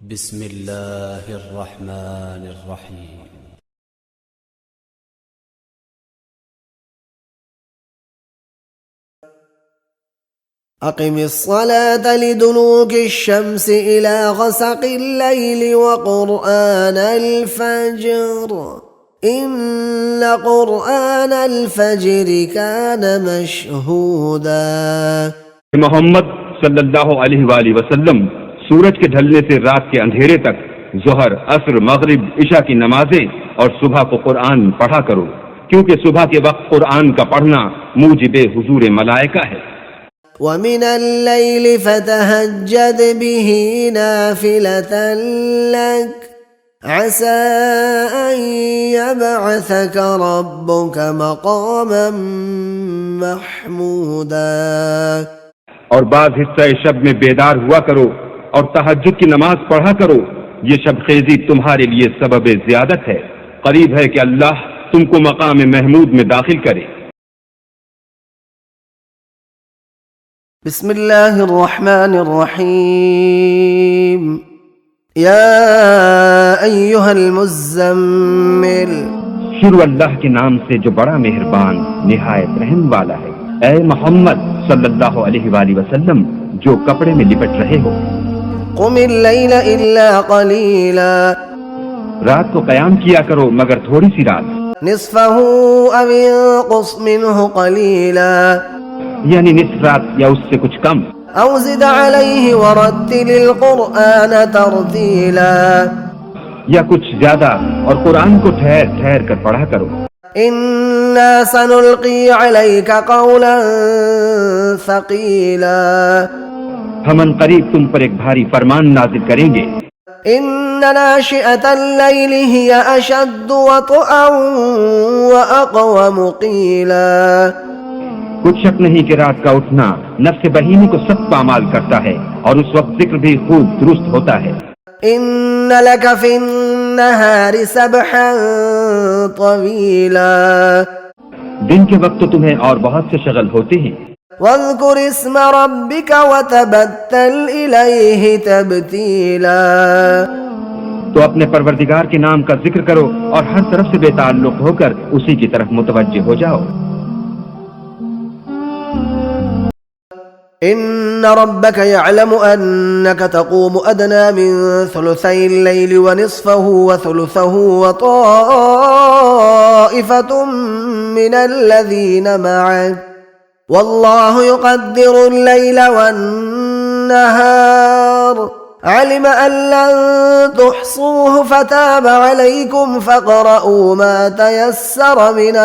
بسم الله الرحمن الرحيم. أقم الصلاة لدلوك الشمس إلى غسق الليل وقرآن الفجر إن قرآن الفجر كان مشهودا. محمد صلی اللہ علیہ وآلہ وسلم سورج کے ڈھلنے سے رات کے اندھیرے تک ظہر، عصر، مغرب، عشاء کی نمازیں اور صبح کو قرآن پڑھا کرو، کیونکہ صبح کے وقت قرآن کا پڑھنا موجب حضور ملائکہ ہے۔ ومن الليل فتهجد به نافلة لك عسى أن يبعثك ربك مقاما محمودا۔ اور بعض حصہ شب میں بیدار ہوا کرو اور تہجد کی نماز پڑھا کرو، یہ شب خیزی تمہارے لیے سبب زیادت ہے، قریب ہے کہ اللہ تم کو مقام محمود میں داخل کرے۔ بسم اللہ الرحمن الرحیم۔ یا ایہا المزمل، شروع اللہ کے نام سے جو بڑا مہربان نہایت رحم والا ہے۔ اے محمد صلی اللہ علیہ وآلہ وسلم جو کپڑے میں لپٹ رہے ہو، قم اللیل الا قلیلا، رات کو قیام کیا کرو مگر تھوڑی سی رات، نصفہ او انقص منہ قلیلا، یعنی نصف رات یا اس سے کچھ کم، او زد علیہ ورتل القرآن ترتیلا، یا کچھ زیادہ اور قرآن کو ٹھہر ٹھہر کر پڑھا کرو۔ انا سنلقی علیک قولا ثقیلا، ہم ان قریب تم پر ایک بھاری فرمان نازل کریں گے۔ ان ناشئة اللیل ہی اشد وطئا واقوم قیلا، کچھ شک نہیں کہ رات کا اٹھنا نفس بہیمی کو سخت پامال کرتا ہے اور اس وقت ذکر بھی خوب درست ہوتا ہے۔ ان لک فی النہار سبحا طویلا، دن کے وقت تو تمہیں اور بہت سے شغل ہوتے ہیں۔ واذکر اسم ربک وتبتل الیہ تبتیلا، تو اپنے پروردگار کے نام کا ذکر کرو اور ہر طرف سے بے تعلق ہو کر اسی کی طرف متوجہ ہو جاؤ۔ ان ربك يعلم انك تقوم ادنى من ثلثي الليل ونصفه وثلثه وطائفة من الذين معك والله يقدر الليل والنهار علم ان لن تحصوه فتاب عليكم فاقرؤوا ما تيسر من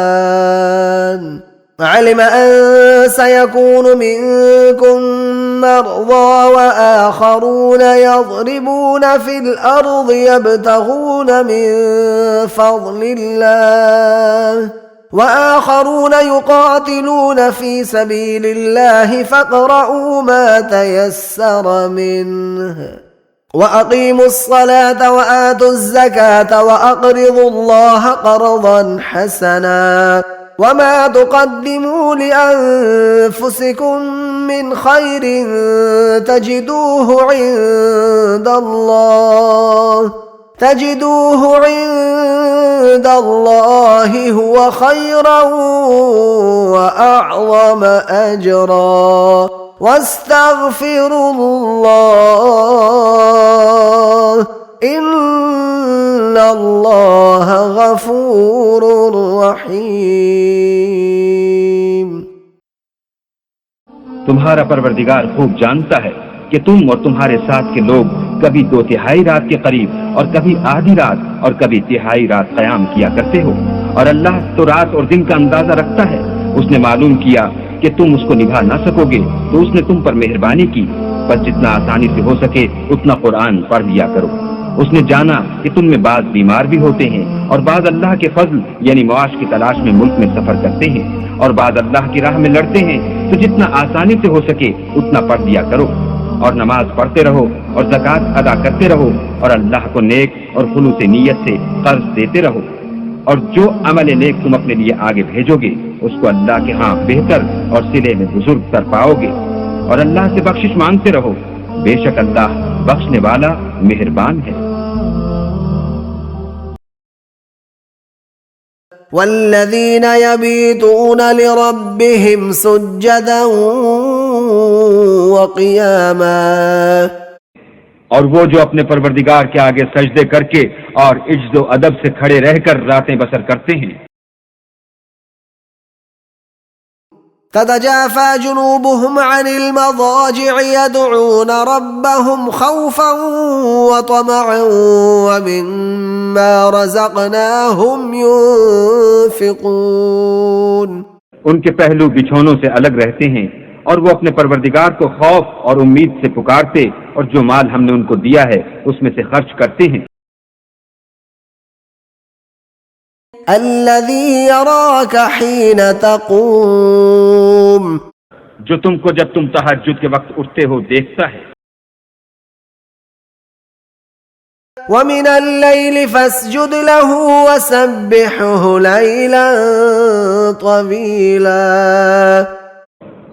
القرآن علم أن سيكون منكم مرضى وآخرون يضربون في الأرض يبتغون من فضل الله وآخرون يقاتلون في سبيل الله فاقرؤوا ما تيسر منه وأقيموا الصلاة وآتوا الزكاة وأقرضوا الله قرضا حسنا وما تقدموا لأنفسكم من خير تجدوه عند الله هو خيرا وأعظم أجرا واستغفروا الله ان اللہ غفور رحیم۔ تمہارا پروردگار خوب جانتا ہے کہ تم اور تمہارے ساتھ کے لوگ کبھی 2/3 رات کے قریب اور کبھی آدھی رات اور کبھی 1/3 رات قیام کیا کرتے ہو، اور اللہ تو رات اور دن کا اندازہ رکھتا ہے۔ اس نے معلوم کیا کہ تم اس کو نبھا نہ سکو گے تو اس نے تم پر مہربانی کی، پر جتنا آسانی سے ہو سکے اتنا قرآن پڑھ لیا کرو۔ اس نے جانا کہ تم میں بعض بیمار بھی ہوتے ہیں اور بعض اللہ کے فضل یعنی معاش کی تلاش میں ملک میں سفر کرتے ہیں اور بعض اللہ کی راہ میں لڑتے ہیں، تو جتنا آسانی سے ہو سکے اتنا پڑھ لیا کرو، اور نماز پڑھتے رہو اور زکوٰۃ ادا کرتے رہو اور اللہ کو نیک اور خلوص نیت سے قرض دیتے رہو، اور جو عمل نیک تم اپنے لیے آگے بھیجو گے اس کو اللہ کے ہاں بہتر اور صلے میں بزرگ کر پاؤ گے، اور اللہ سے بخشش مانگتے رہو، بے شک اللہ بخشنے والا مہربان ہے۔ والذین یبیتون لربهم سجدا وقیاما، اور وہ جو اپنے پروردگار کے آگے سجدے کر کے اور عجز و ادب سے کھڑے رہ کر راتیں بسر کرتے ہیں۔ تتجافى جنوبهم عن المضاجع يدعون ربهم خوفا وطمعا ومما رزقناهم ينفقون، ان کے پہلو بچھونوں سے الگ رہتے ہیں اور وہ اپنے پروردگار کو خوف اور امید سے پکارتے اور جو مال ہم نے ان کو دیا ہے اس میں سے خرچ کرتے ہیں۔ الذي يراك حين تقوم، جو تم کو جب تم تہجد کے وقت اٹھتے ہو دیکھتا ہے۔ ومن الليل فاسجد له وسبحه ليلا طويلا،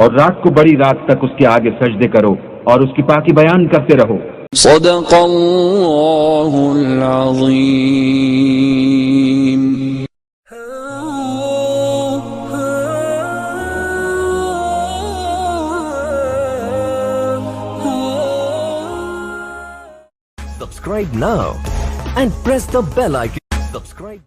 اور رات کو بڑی رات تک اس کے آگے سجدے کرو اور اس کی پاکی بیان کرتے رہو۔ صدق اللہ العظیم۔ Subscribe now and press the bell icon. Subscribe.